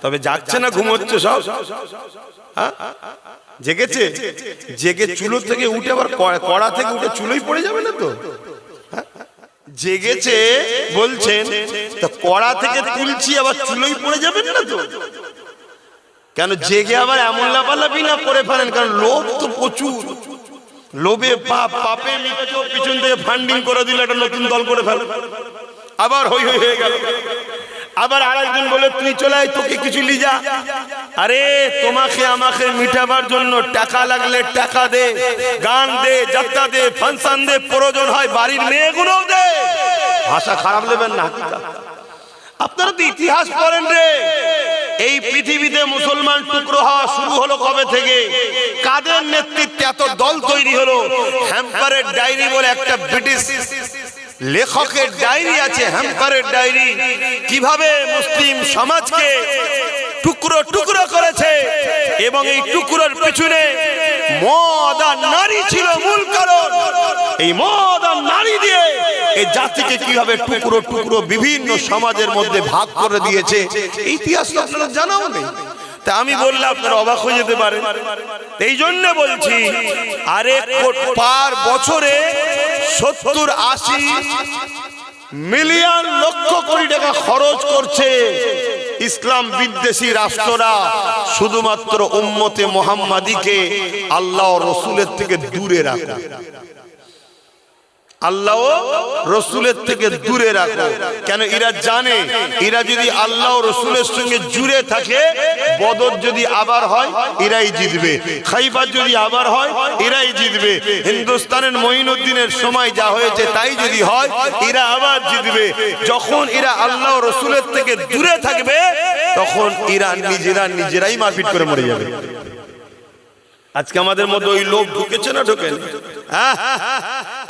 তবে যাচ্ছে না, ঘুমোচ্ছে সব। জেগেছে, জেগে চুলো থেকে উঠে আবার কড়া থেকে উঠে চুলোই পড়ে যাবে না তো? জেগেছে বলছেন, তো কড়া থেকে তুলছি আবার চুলোই পড়ে যাবেন না তো? কেন জেগে আবার এমন লাফালাফি না করে ফেলেন, কারণ লোভ তো প্রচুর। লোভে পাপে মৃত্যু, পিছন থেকে ফান্ডিং করে দিল, একটা নতুন দল করে ফেল, আবার হই হই হয়ে গেল। আবার আরেকজন বলে তুই চলে আয়, তোকে কিছু লিজা। আরে তোমাকে আমাকে মিটাবার জন্য টাকা লাগলে টাকা দে, গান দে, যাত্রা দে, ফাংশন দে, প্রয়োজন হয় বাড়ির মেয়েগুলো দে। ভাষা খারাপ নেবেন না, আপনারা তো ইতিহাস পড়েন রে। এই পৃথিবীতে মুসলমান টুকরো হওয়া শুরু হলো কবে থেকে? কাদের নেতৃত্বে এত দল তৈরি হলো? হ্যাম্পারের ডায়েরি বলে একটা ব্রিটিশ লেখকের ডায়েরি আছে, হ্যাম্পারের ডায়েরি। কিভাবে মুসলিম সমাজকে টুকরো টুকরো করেছে, এবং এই টুকরোর পিছনে মদ আর নারী ছিল মূল কারণ। এই মদ আর নারী দিয়ে এই জাতিকে কিভাবে টুকরো টুকরো বিভিন্ন সমাজের মধ্যে ভাগ করে দিয়েছে, ইতিহাস আপনারা জানাও নেই। তা আমি বললাম আপনারা অবাক হয়ে যেতে পারেন। এই জন্য বলছি, আরে পার বছরে 70-80 মিলিয়ন লক্ষ কোটি টাকা খরচ করছে ইসলাম বিদ্বেষী রাষ্ট্ররা শুধুমাত্র উম্মতে মুহাম্মাদীকে আল্লাহ ও রসুলের থেকে দূরে রাখা। আল্লাহ ও রসুলের থেকে দূরে রাখো। কেন? এরা জানে, এরা যদি আল্লাহ ও রসুলের সঙ্গে জুড়ে থাকে, বদর যদি আবার হয় এরাই জিতবে, খাইবার যদি আবার হয় এরাই জিতবে, হিন্দুস্তানের মঈনুদ্দিনের সময় যা হয়েছে তাই যদি হয় এরা আবার জিতবে। যখন এরা আল্লাহ ও রসুলের থেকে দূরে থাকবে, তখন এরা নিজেরাই মারপিট করে মরে যাবে। আজকে আমাদের মধ্যে ওই লোক ঢুকেছে না ঢোকেন?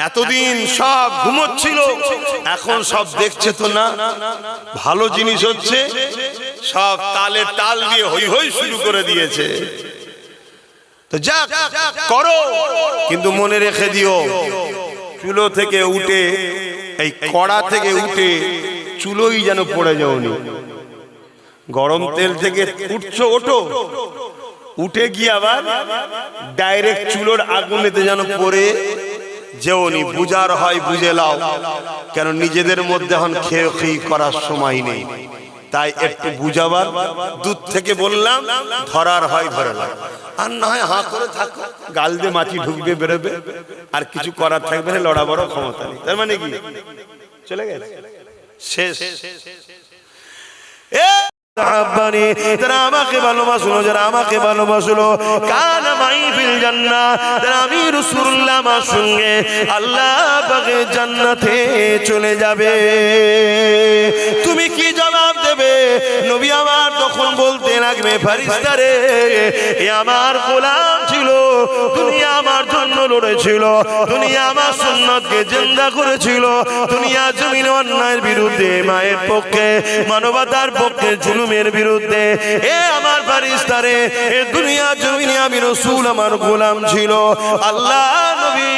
এতদিন সব ঘুমোচ্ছিল, এখন সব দেখছে তো না ভালো জিনিস হচ্ছে, সব তালে তাল দিয়ে হই হই শুরু করে দিয়েছে। তো যাক করো, কিন্তু মনে রেখে দিও, চুলো থেকে উঠে, এই কড়া থেকে উঠে চুলোই যেন পড়ে যাওনি। গরম তেল থেকে উঠছো, ওঠো, উঠে গিয়ে আবার ডাইরেক্ট চুলোর আগুনেতে যেন পড়ে যেওনি। বুঝার হয় বুঝে লাও, কেন নিজেদের মধ্যে এখন খেয়ে করার সময় নেই। তাই একটু বুঝাবার, দূর থেকে বললাম, ধরার হয় ধরে লাও, আর না হয় হাঁ করে থাকো, গাল দিয়ে মাছি ঢুকবে বেরোবে, আর কিছু করার থাকবে না, লড়া বড় ক্ষমতা নেই। তার মানে কি চলে গেছে, শেষ। যারা আমাকে ভালোবাসলো, যারা আমাকে ভালোবাসলো, কানা মাই ফিল জান্নাহ, যারা আমি রাসূলুল্লাহ আমার সঙ্গে আল্লাহ পাকের জান্নাতে চলে যাবে। তুমি কি জবাব দেবে? নবী আমার তখন বলতে লাগবে, ফেরেশতারে, এ আমার গোলাম ছিল, দুনিয়া আমার জন্য লড়েছিল, দুনিয়া আমার সুন্নতকে জিন্দা করেছিল, দুনিয়া জমিন অন্যায়ের বিরুদ্ধে, মায়ের পক্ষে, মানবতার পক্ষে, জুলুমের বিরুদ্ধে। এ আমার ফেরেশতারে, এ দুনিয়া জমিনে আমি রাসূল আমার গোলাম ছিল। আল্লাহ নবী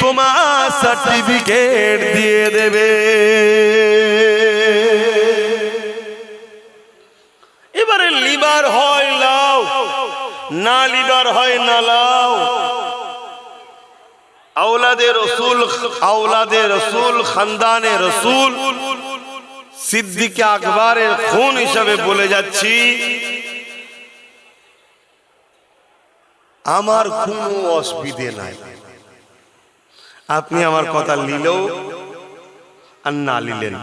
তোমার সার্টিফিকেট দিয়ে দেবে। এবারে লিবার হয় লাও, না লিবার হয় না লাও। আওলাদে রসুল, আওলাদে রসুল, খানদানে রসুল, সিদ্দিক আকবরের খুন হিসাবে বলে যাচ্ছি, আমার কোনো অসুবিধে নাই। আপনি আমার কথা নিলেও আর না নিলেন,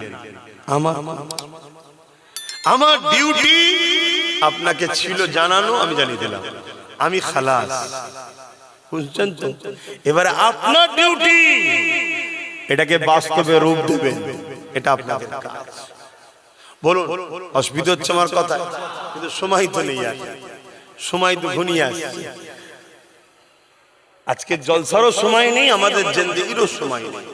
আমার ডিউটি আপনাকে ছিল জানানো, আমি জানিয়ে দিলাম, আমি খালাস। বুঝছেন তো? এবারে আপনার ডিউটি এটাকে বাস্তবে রূপ দেবেন, এটা আপনাদের কাজ। বলুন, অসুবিধা হচ্ছে আমার কথা? কিন্তু সময় তো নেই, আর সময় তো ঘনিয়ে আসছে। আজকে জলসারও সময় নেই, আমাদের জিন্দেগিরও সময় নেই।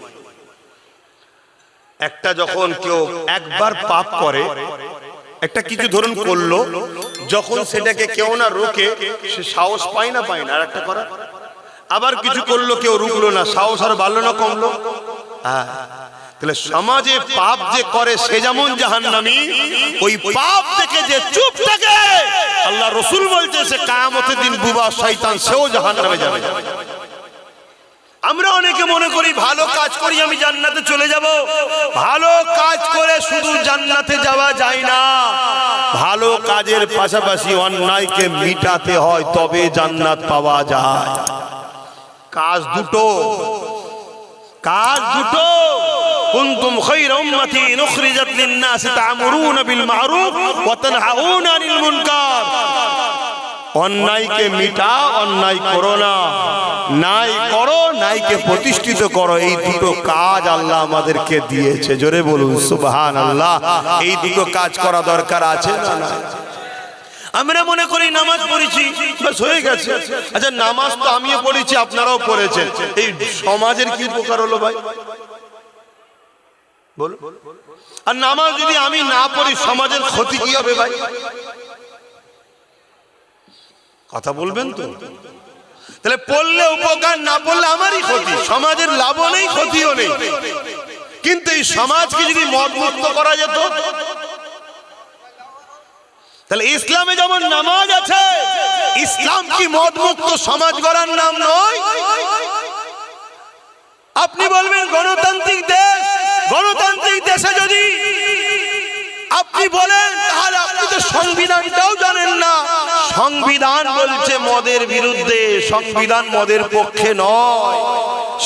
একটা যখন কেউ একবার পাপ করে, একটা কিছু ধরুন করলো, যখন সেটাকে কেউ না রোকে, সে সাহস পায় না, পায় না আর একটা করা। আবার কিছু করলো, কেউ রুকলো না, সাহস আর বাড়লো না কমলো? হ্যাঁ। তাহলে সমাজে পাপ যে করে সে যেমন জাহান্নামী, ওই পাপ থেকে যে চুপ থাকে আল্লাহ রসুল বলছে সে কিয়ামতের দিন বুবা শয়তান সেও জাহান্নামে যাবে। আমরা অনেকে মনে করি ভালো কাজ করি আমি জান্নাতে চলে যাব। ভালো কাজ করে শুধু জান্নাতে যাওয়া যায় না, ভালো কাজের পাশাপাশি অন্যায়কে মিটাতে হয়, তবে জান্নাত পাওয়া যায়। কাজ দুটো, কাজ দুটো। কুনতুম খায়রা উম্মাতিন উখরিজাত লিন-নাস তা'মুরুনা বিল মা'রুফ ওয়া তানহাউনা আনিল মুনকার। অন্যায়কে মিটাও, অন্যায় করো না, নাই করো, নাইকে প্রতিষ্ঠিত করো। এই দুটো কাজ আল্লাহ আমাদেরকে দিয়েছে। জোরে বলুন সুবহানাল্লাহ। এই দুটো কাজ করা দরকার আছে না? আমরা মনে করি নামাজ পড়েছি বাস হয়ে গেছে। আচ্ছা নামাজ তো আমিও পড়েছি, আপনারাও পড়েছেন, এই সমাজের কি উপকার হলো ভাই বল? আর নামাজ যদি আমি না পড়ি সমাজের ক্ষতি কি হবে ভাই? কথা বলবেন তো? তাহলে পড়লে উপকার, না পড়লে আমারই ক্ষতি, সমাজের লাভও নেই ক্ষতিও নেই। কিন্তু এই সমাজকে যদি মদমুক্ত করা যেত, তাহলে ইসলামে যেমন নামাজ আছে, ইসলাম কি মদমুক্ত সমাজ গড়ার নাম নয়? আপনি বলবেন গণতান্ত্রিক দেশ, গণতান্ত্রিক দেশে যদি আপনি বলেন তাহলে আপনি তো সংবিধানটাও জানেন না। সংবিধান বলছে মদের বিরুদ্ধে, সংবিধান মদের পক্ষে নয়।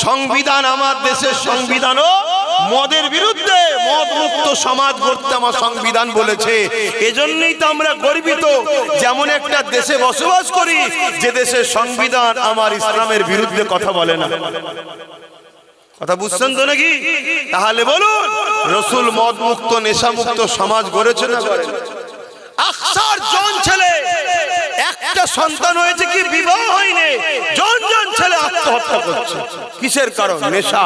সংবিধান, আমার দেশের সংবিধানও মদের বিরুদ্ধে। মদ মুক্ত সমাজ গড়তে আমার সংবিধান বলেছে। এজন্যই তো আমরা গর্বিত যেমন একটা দেশে বসবাস করি যে দেশের সংবিধান আমার ইসলামের বিরুদ্ধে কথা বলে না। কথা বুঝছেন তো নাকি? তাহলে বলুন রসুল মদ মুক্ত নেশা মুক্ত সমাজ গড়েছে না? আকসার জন ছেলে, একটা সন্তান হয়েছে কি বিবাহ হয়নি, জন জন ছেলে আত্মহত্যা করছে। কিসের কারণ? নেশা।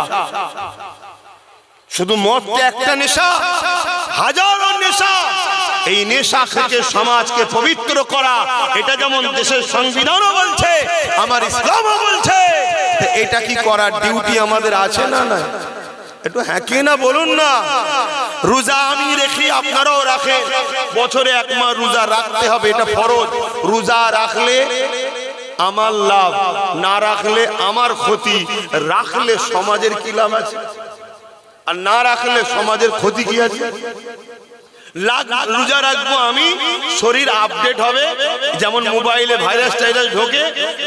শুধু মদ একটা নেশা, হাজারো নেশা। এই নেশা থেকে সমাজকে পবিত্র করা, এটা যেমন দেশের সংবিধানও বলছে, আমার ইসলামও বলছে। এটা কি করার ডিউটি আমাদের আছে না? না একটু হ্যাঁ কি না বলুন না। রোজা আমি রেখি, আপনারাও রাখেন, বছরে এক মাস রোজা রাখতে হবে, এটা ফরজ। রোজা রাখলে আমার লাভ, না রাখলে আমার ক্ষতি। রাখলে সমাজের কি লাভ আছে, আর না রাখলে সমাজের ক্ষতি কি আছে? রোজা রাখবো আমি, শরীর আপডেট হবে। যেমন মোবাইলে ভাইরাস টাইরাস ঢোকে,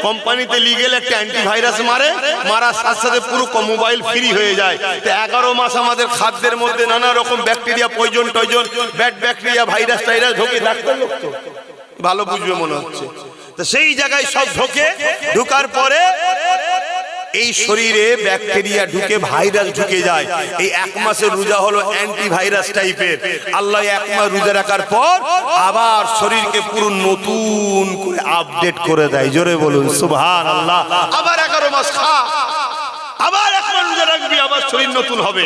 কোম্পানিতে লিগেল একটা অ্যান্টিভাইরাস মারে, মারার সাথে সাথে পুরো মোবাইল ফ্রি হয়ে যায়। তো 11 মাস আমাদের খাদ্যের মধ্যে নানা রকম ব্যাকটেরিয়া, পয়জন টয়জন, ব্যাড ব্যাকটেরিয়া, ভাইরাস টাইরাস ঢোকে। ডাক্তার লোক তো ভালো বুঝবে মনে হচ্ছে। তো সেই জায়গায় সব ঢোকে, ঢোকার পরে এই শরীরে ব্যাকটেরিয়া ঢুকে, ভাইরাস ঢুকে যায়। এই এক মাসের রোজা হলো অ্যান্টিভাইরাস টাইপের। আল্লাহ এক মাস রোজা রাখার পর আবার শরীরকে পুরো নতুন করে আপডেট করে দেয়। জোরে বলুন সুবহানাল্লাহ। আবার 11 মাস খা, আবার এক মাস রোজা রাখবি, আবার শরীর নতুন হবে।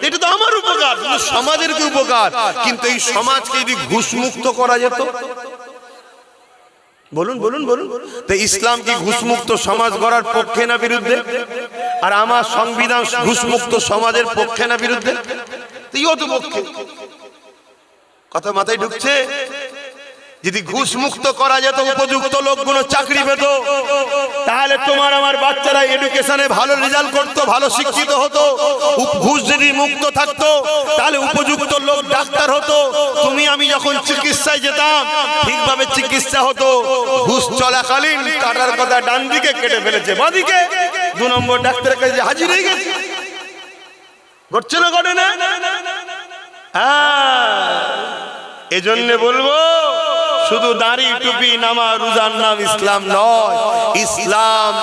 এটা তো আমার উপকার, সমাজের কি উপকার? কিন্তু এই সমাজকে যদি ঘুষ মুক্ত করা যেত, বলুন বলুন বলুন, তো ইসলাম কি ঘুষমুক্ত সমাজ গড়ার পক্ষে না বিরুদ্ধে? আর আমার সংবিধান ঘুষমুক্ত সমাজের পক্ষে না বিরুদ্ধে? তুইও তো পক্ষে। কথা মাথায় ঢুকছে? যদি ঘুষ মুক্ত করা যেত, উপযুক্ত লোকগুলো চাকরি পেত, তাহলে তোমার আমার বাচ্চারা এডুকেশনে ভালো রেজাল্ট করতো, ভালো শিক্ষিত হতো। ঘুষ যদি মুক্ত থাকতো তাহলে উপযুক্ত লোক ডাক্তার হতো। তুমি আমি যখন চিকিৎসায় যেতাম ঠিকভাবে চিকিৎসা হতো। ঘুষ চলাকালীন কাটার কথা ডান দিকে কেটে ফেলেছে, বাঁদিকে 2 নম্বর ডাক্তারের কাছে হাজির হয়ে গেছে। ঘটছে না? ঘটে না? এজন্য বলবো শুধু দাড়ি টুপি নামা রোজার নাম ইসলাম নয়। ইসলাম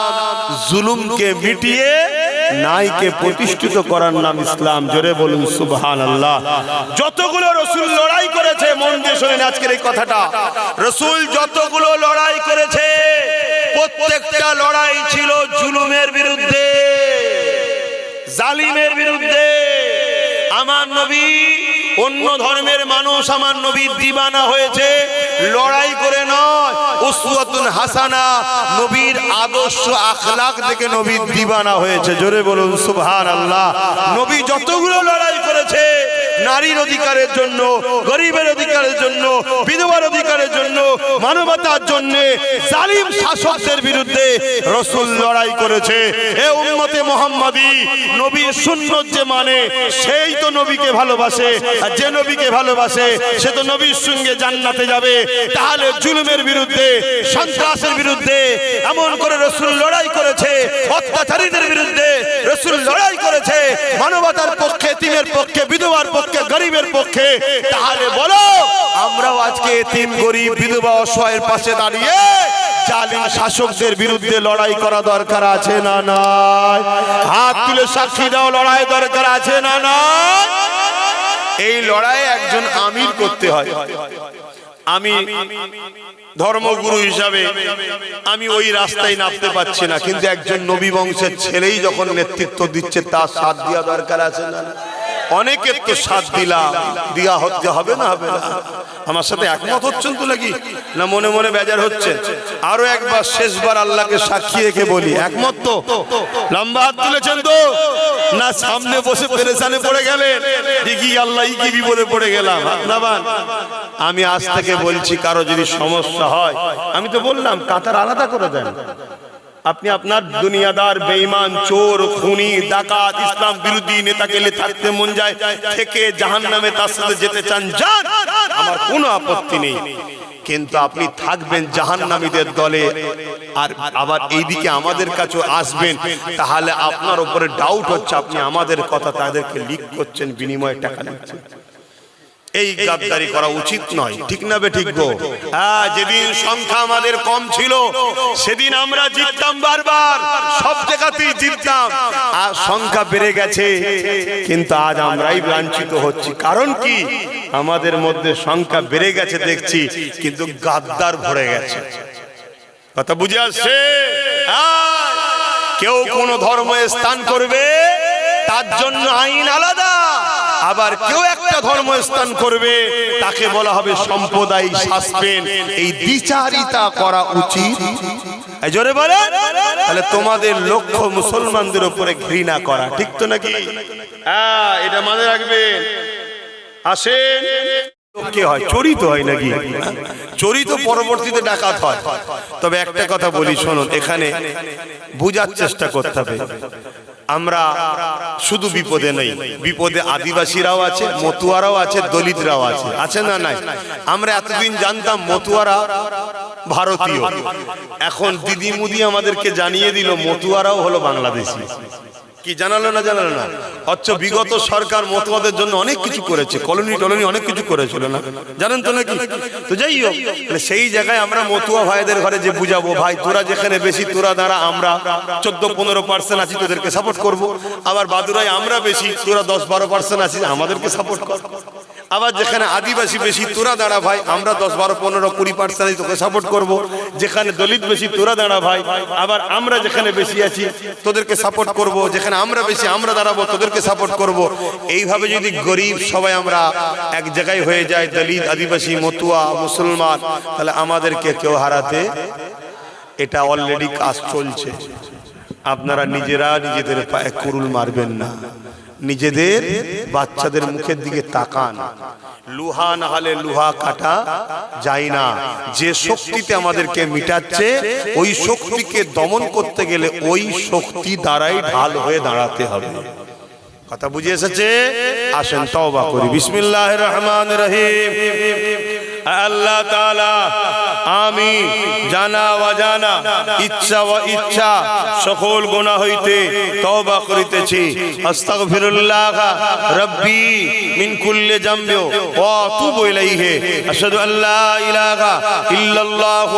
জুলুমকে মিটিয়ে ন্যায়কে প্রতিষ্ঠিত করার নাম ইসলাম। জোরে বলুন সুবহানাল্লাহ। যতগুলো রাসূল লড়াই করেছে, মন দিয়ে শুনেন আজকের এই কথাটা, রাসূল যতগুলো লড়াই করেছে প্রত্যেকটা লড়াই ছিল জুলুমের বিরুদ্ধে, জালিমের বিরুদ্ধে। আমার নবী, অন্য ধর্মের মানুষ আমার নবীর দিবানা হয়েছে লড়াই করে নয়, উসওয়াতুন হাসানা, নবীর আদর্শ আখলাক দেখে নবীর দিবানা হয়েছে। জোরে বলুন সুবহানাল্লাহ। নবী যতগুলো লড়াই করেছে নারীর অধিকারের জন্য, গরিবের অধিকারের জন্য, বিধবার অধিকারের জন্য, মানবতার জন্য, জালিম শাসকদের বিরুদ্ধে রাসূল লড়াই করেছে। হে উম্মতে মুহাম্মাদি, নবীর সুন্নাত যে মানে সেই তো নবীকে ভালোবাসে, আর যে নবীকে ভালোবাসে সে তো নবীর সঙ্গে জান্নাতে যাবে। তাহলে জুলুমের বিরুদ্ধে, সন্ত্রাসের বিরুদ্ধে এমন করে রাসূল লড়াই করেছে, অত্যাচারীদের বিরুদ্ধে রাসূল লড়াই করেছে, মানবতার পক্ষে, এতিমের পক্ষে, বিধবার পক্ষে, গরিবের পক্ষে। তাহলে বলো, আমরাও আজকে এতিম, গরিব, বিধবা, অসহায়ের পাশে দাঁড়িয়ে জালিম শাসকদের বিরুদ্ধে লড়াই করা দরকার আছে না নাই? হাত তুলে সাক্ষী দাও, লড়াই দরকার আছে না নাই? এই লড়াই একজন আমির করতে হয়। আমি ধর্মগুরু হিসাবে আমি ওই রাস্তায় নামতে পারছি না, কিন্তু একজন নবী বংশের ছেলেই যখন নেতৃত্ব দিচ্ছে তার সাথ দেওয়া দরকার আছে না? অনেকের তো সাথ দিয়া হতে হবে না? হবে না? আমার সাথে একমত হচ্ছেন তো নাকি? না মনে মনে বেজার হচ্ছে? আরো একবার, শেষবার আল্লাহকে সাক্ষী রেখে বলি, একমত তো? লম্বা হাত তুলেছেন তো? না সামনে বসে পেরেশানে পড়ে গেলেন, কি আল্লাহ কি বিপদে পড়ে গেলাম? আমি আজ থেকে বলছি, কারো যদি সমস্যা হয়, আমি তো বললাম কাতার আলাদা করে দেন। আপনি আপনার দুনিয়াদার, বেঈমান, চোর, খুনি, ডাকাত, ইসলাম বিরোধী নেতাকে থাকতে মন যায় থেকে জাহান্নামে তার সাথে যেতে চান, যান, আমার কোনো আপত্তি নেই। কিন্তু আপনি থাকবেন জাহান্নামীদের দলে, আর আবার এইদিকে আমাদের কাছে আসবেন, তাহলে আপনার উপরে ডাউট হচ্ছে আপনি আমাদের কথা তাদেরকে লিক করছেন, বিনিময়ে টাকা নিচ্ছেন। এই গাদ্দারি করা উচিত নয়, ঠিক না বে ঠিক গো? হ্যাঁ, যেদিন সংখ্যা আমাদের কম ছিল সেদিন আমরা জিততাম, বারবার সব জায়গাতেই জিততাম। আর সংখ্যা বেড়ে গেছে, কিন্তু আজ আমরাই লাঞ্ছিত হচ্ছি। কারণ কি? আমাদের মধ্যে সংখ্যা বেড়ে গেছে দেখছি, কিন্তু গাদ্দার ভরে গেছে। কথা বুঝে আসছে? কেউ কোন ধর্মে স্থান করবে তার জন্য আইন আলাদা, আবার কেউ একটা ধর্ম স্থান করবে তাকে বলা হবে সম্প্রদায় সাসপেন্ড। এই বিচারিতা করা উচিত, জোরে বলে। তাহলে তোমাদের লক্ষ্য মুসলমানদের উপরে ঘৃণা করা, ঠিক তো নাকি? হ্যাঁ, এটা মনে রাখবেন। আসেন, কে হয়? চরিত হয় নাকি? চরিত পরবর্তীতে ডাকাত হয়। তবে একটা কথা বলি, শুনুন, এখানে বুঝার চেষ্টা করতে হবে। আমরা শুধু বিপদে নেই, বিপদে আদিবাসীরাও আছে, মতুয়ারাও আছে, দলিতরাও আছে, আছে না নাই? আমরা এতদিন জানতাম মতুয়ারা ভারতীয়, এখন দিদি মুদি আমাদেরকে জানিয়ে দিল মতুয়ারাও হলো বাংলাদেশি। কি জানালো না? জানালো না? অথচ বিগত সরকার মতুয়াদের জন্য অনেক কিছু করেছে, কলোনি অনেক কিছু করেছিল না, জানেন তো নাকি? তো যাই হোক, সেই জায়গায় আমরা মতুয়া ভাইদের ঘরে যে বুঝাবো, ভাই তোরা যেখানে বেশি তোরা দাঁড়া, আমরা 14-15% আছি, তোদেরকে সাপোর্ট করব। আবার বাদুরাই আমরা বেশি, তোরা 10-12% আছি, আমাদেরকে সাপোর্ট কর। আবার যেখানে আদিবাসী বেশি, তোরা দাঁড়া ভাই, আমরা 10-12-15-20% আছি, তোকে সাপোর্ট করব। যেখানে দলিত বেশি, তোরা দাঁড়া ভাই, আবার আমরা যেখানে বেশি আছি তোদেরকে সাপোর্ট করব। যেখানে আমরা বেশি, আমরা দাঁড়াবো, তোদেরকে সাপোর্ট করব। এইভাবে যদি গরিব সবাই আমরা এক জায়গায় হয়ে যায়, দলিত, আদিবাসী, মতুয়া, মুসলমান, তাহলে আমাদেরকে কেউ হারাতে, এটা অলরেডি কাজ চলছে। আপনারা নিজেরা নিজেদের পায়ে কুরুল মারবেন না, নিজেদের বাচ্চাদের মুখের দিকে তাকান। লোহা না হলে লোহা কাটা যায় না। যে শক্তিতে আমাদেরকে মিটাচ্ছে, ওই শক্তিকে দমন করতে গেলে ওই শক্তি দ্বারাই ঢাল হয়ে দাঁড়াতে হবে। কথা বুঝে এসেছে? আসেন তওবা করি। বিসমিল্লাহির রহমানির রহিম। আল্লাহ তাআলা, আমি জানা অজানা, ইচ্ছা ও ইচ্ছা সকল গুনাহ হইতে তওবা করিতেছি। আস্তাগফিরুল্লাহ রাব্বি মিন কুল্লি যামবি ওয়া আতুবু ইলাইহি। আশহাদু আল্লা ইলাহা ইল্লাল্লাহ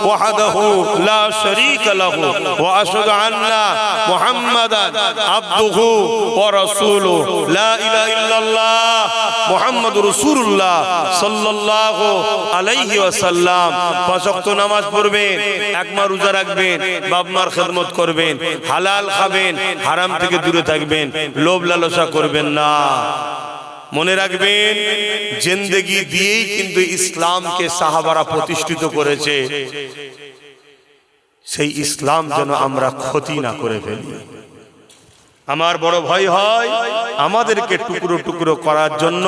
ওয়াহদাহু লা শারীকা লাহু ওয়া আশহাদু আন্না মুহাম্মাদান আবদুহু ওয়া রাসূলুহু। লা ইলাহা ইল্লাল্লাহ মুহাম্মাদুর রাসূলুল্লাহ সাল্লাল্লাহু আলাইহি ওয়াসাল্লাম। 5 ওয়াক্ত নামাজ পড়বেন, একমা রোজা রাখবেন, বাপ মার খেদমত করবেন, হালাল খাবেন, হারাম থেকে দূরে থাকবেন, লোভ লালসা করবেন না। মনে রাখবেন, জিন্দেগি দিয়েই কিন্তু ইসলামকে সাহাবারা প্রতিষ্ঠিত করেছে। সেই ইসলাম যেন আমরা ক্ষতি না করে ফেলি। আমার বড় ভয় হয় আমাদেরকে টুকরো টুকরো করার জন্য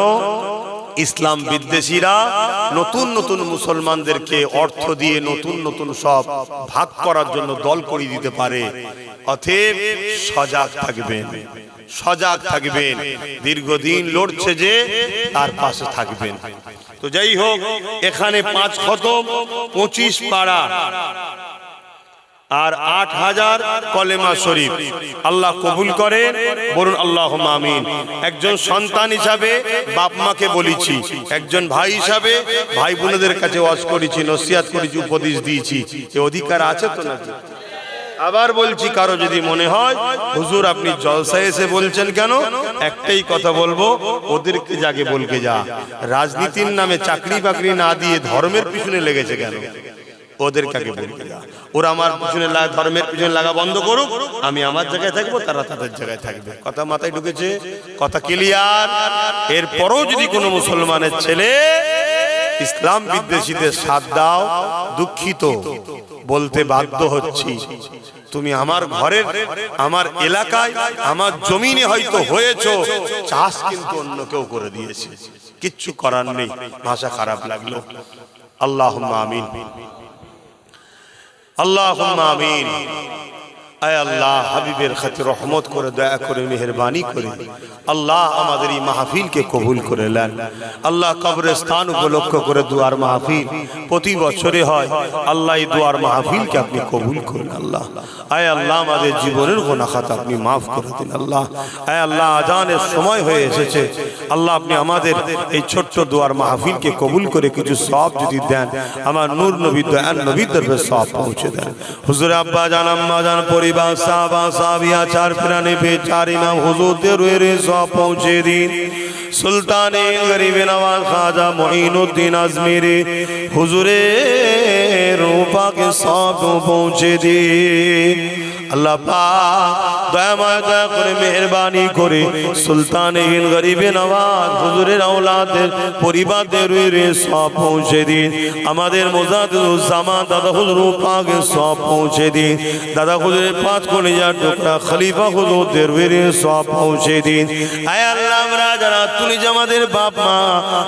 ইসলাম বিদ্বেষীরা নতুন নতুন মুসলমানদেরকে অর্থ দিয়ে নতুন নতুন সব ভাগ করার জন্য দল করে দিতে পারে। অতএব সজাগ থাকবেন, সজাগ থাকবেন, দীর্ঘদিন লড়ছে যে তার পাশে থাকবেন। তো যাই হোক, এখানে 5 খতম, 25 পারা আর 8000 কলেমা শরীফ আল্লাহ কবুল করেন, বলুন আল্লাহুম্মা আমিন। একজন সন্তান হিসাবে বাপ মাকে বলেছি, একজন ভাই হিসাবে ভাই বোনদের কাছে ওয়াজ করেছি, নসিহত করেছি, উপদেশ দিয়েছি। এই অধিকার আছে তো নাকি? আবার বলছি, কারো যদি মনে হয় হুজুর আপনি জলসায় এসে বলছেন কেন, একটাই কথা বলবো, ওদেরকে জাগে বলকে যা, রাজনীতির নামে চাকরি বাকরি না দিয়ে ধর্মের পিছনে লেগেছে কেন, ওদের কাকে বলকে যা। ওরা আমার পিছনে ধর্মের পিছনে লাগা বন্ধ করুক, আমি আমার জায়গায় থাকবো, তারা তাদের জায়গায় থাকবে। কথা মাথায় ঢুকেছে? কথা ক্লিয়ার? এরপরও যদি কোনো মুসলমানের ছেলে ইসলাম বিদ্বেষীদের সাথ দাও, দুঃখিত বলতে বাধ্য হচ্ছি, তুমি আমার ঘরের, আমার এলাকায়, আমার জমিনে হয়তো হয়েছো, চাষ কিন্তু অন্য কেউ করে দিয়েছে, কিচ্ছু করার নেই। ভাষা খারাপ লাগলো। আল্লাহুম্মা আমিন, আল্লাহুম্মা আমিন। আয় আল্লাহ, হাবিবের খাতির রহমত করে, দয়া করে, মেহেরবানি করে আল্লাহ আমাদের এই মাহফিলকে কবুল করে নেন। আল্লাহ কবরস্থান উপলক্ষ করে দুয়ার মাহফিল প্রতি বছরে হয়, আল্লাহ এই দুয়ার মাহফিলকে আপনি কবুল করুন। আল্লাহ, আয় আল্লাহ আমাদের জীবনের গুনাহ খাতা আপনি মাফ করে দিন। আল্লাহ, আয় আল্লাহ আজানের সময় হয়ে এসেছে, আল্লাহ আপনি আমাদের এই ছোট্ট দুয়ার মাহফিলকে কবুল করে কিছু সওয়াব যদি দেন, আমার নূর নবী দয়াল নবীর দরবারে সওয়াব পৌঁছে দেন। হুজুর আব্বা জান, আম্মা জান, পরিবার, সাহাবা সাহাবিয়া, চার ফেরানে বেচার ইমাম হুজুরদের রুয়ে সওয়াব পৌঁছে দিন। সুলতানে গরিবে নওয়াজ খাজা মুঈনুদ্দিন আজমিরি হুজুরের রূপাকে সওয়াব পৌঁছে দিন। আল্লাহ পাক দয়াময় দয়া করে মেহেরবানি করে সুলতানে গরিবে নওয়াজ হুজুরের আওলাদের পরিবারদের রুয়ে সওয়াব পৌঁছে দিন। আমাদের মুজাদ্দিদুজ্জামান দাদা হুজুর পাকে সওয়াব পৌঁছে দিন। দাদা হুজুরের 5 কলিজার টুকরা খলিফা হুজুরদের রুয়ে সওয়াব পৌঁছে দিন। আয় আল্লাহ, আমরা যারা তুলি আমাদের বাপ মা,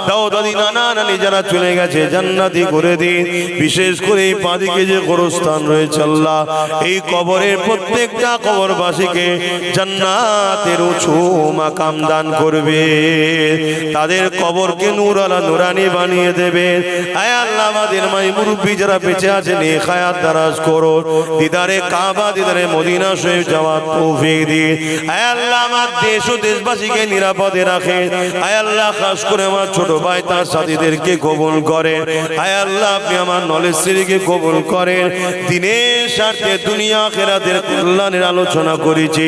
দাও দাদি, নানা নানি যারা চলে গেছে, জান্নাতি করে দিন। বিশেষ করে এই পাদিকে যে কবরস্থান রয়েছে আল্লাহ, এই কবরের প্রত্যেকটা কবরবাসীকে জান্নাতের উঁচু মাকাম দান করবে, তাদের কবরকে নূরালা নূরানি বানিয়ে দেবে। আয় আল্লাহ, আমাদের মাই মুরব্বী যারা বেঁচে আছেন, এই হায়াত দারাজ করো, দিদারে কাবা, দিদারে মদিনা শরীফ যাওয়ার তৌফিক দিন। আয় আল্লাহ, আমার দেশ ও দেশবাসীকে নিরাপদে রাখে। আয় আল্লাহ, খাস করে আমার ছোট ভাই তার সাথীদেরকে কবুল করেন। আয় আল্লাহ, আপনি আমার নলেজ শ্রীকে কবুল করেন। দিনের স্বার্থে দুনিয়া আখিরাতের কল্যাণের আলোচনা করেছি,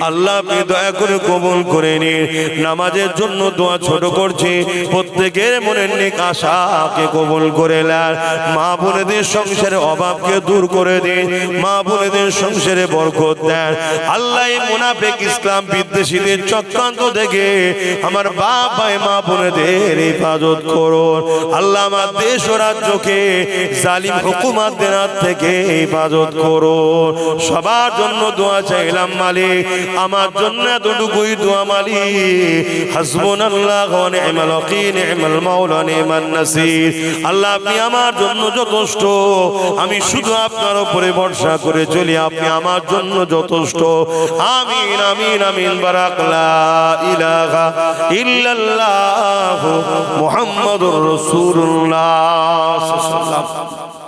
আল্লাহ আপনি দয়া করে কবুল করে নিন। নামাজের জন্য দোয়া ছোট করছি, প্রত্যেকের মনের নেক আশাকে কবুল করে নেন। মা বোনেদের সংসারে অভাবকে দূর করে দিন, মা বোনেদের সংসারে বরকত দেন। আল্লাহ এই মুনাফিক ইসলাম বিদ্বেষীদের চক্রান্ত দেখে আমার বাপ ভাই মা বোনেদের হেফাজত করুন। আল্লাহ আমার দেশ ও রাজ্যকে জালিম হুকুমাতদের হাত থেকে হেফাজত করুন। সবার জন্য দোয়া চাইলাম মালিক, আমার জন্য এতটুকুই দোয়া মালিক। হাসবুনাল্লাহু ওয়া নি'মাল ওয়াকিল, নি'মাল মাওলা নি'মান নাসির। আল্লাহ আপনি আমার জন্য যথেষ্ট, আমি শুধু আপনার উপরে ভরসা করে চলি, আপনি আমার জন্য যথেষ্ট। আমিন আমিন আমিন। বারাক লা ইলাহা ইল্লাল্লাহু মুহাম্মাদুর রাসূলুল্লাহ সাল্লাল্লাহু আলাইহি ওয়াসাল্লাম।